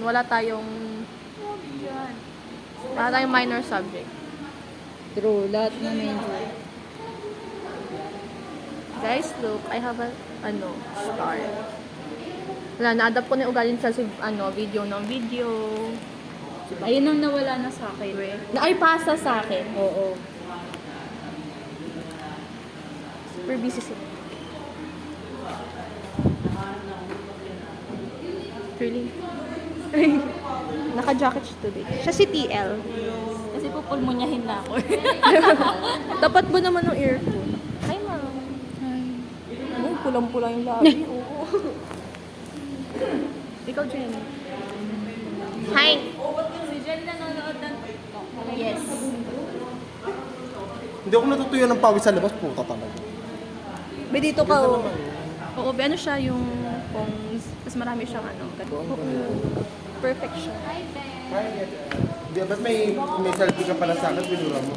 wala tayong minor subject. True, lahat na major. Guys, look, I have a, star. Wala, na-adapt ko na yung ugali sa, video ng video. Ayun ang nawala na sa akin. Ay, pasa sa akin. Oo. Super busy sila. Really? Naka-jacket siya today. Siya si TL. Kasi pupulmunyahin na ako. Dapat ba naman ng earphone? Hi, ma'am. Hi. Oh, pulang-pula yung labi. Oo. Ikaw, Jenny. Hi! Si Jen nanonood ng TikTok. Yes. Hindi ako natutuyo ng pawis sa labas, puta talaga. Ba dito ka, oh. Oo, ano siya yung phones. Tapos marami siyang perfect siya. Di ba't may selfie ka pala sa akin, binura mo?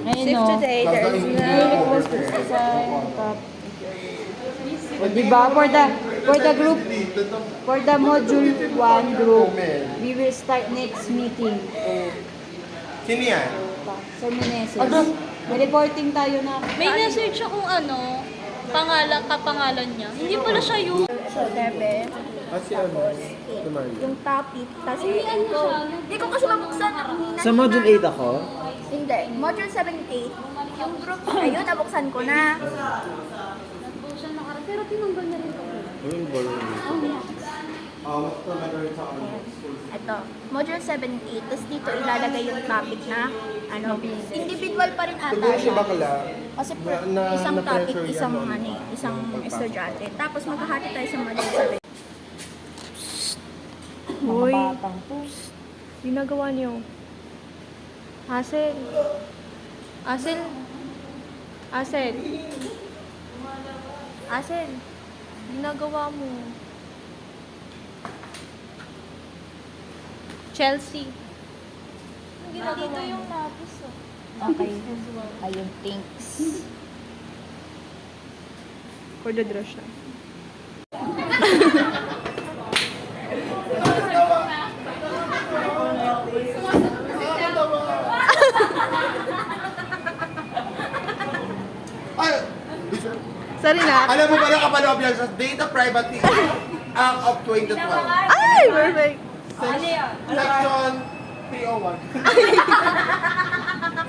Ngayon, Shift no? today, there's Diba, for the module 1 group, we will start next meeting. Sino yan? Sir Meneses. May reporting tayo na. May message siya kung kapangalan niya. Hindi pala siya yung... Bebe. Si ano? Si Mario. Yung topic, tapos Hindi ko kasi mabuksan. Sa module 8 ako? Hindi. Module 78. Yung group, ayun, nabuksan ko na. Pero tinanggal na rin ako. Yung ball. Ito, module 78. Tapos dito ilalagay yung topic na, individual pa rin ata Siguro si siya. bakla. Kasi isang topic, na-pressure isang, yan, isang estudyante. Tapos magkahati tayo sa module 7. Hoy, Batang po. ginagawa niyo. Hazel. Hazel. Hazel. Hazel. Ginagawa mo. Chelsea. Dito yung lapis. Okay. Ayun, thanks. For the draw siya. Ay! Sorry na. Alam mo ba na kapaloob yan sa Data Privacy Act of 2012? Ay, perfect. Section 301.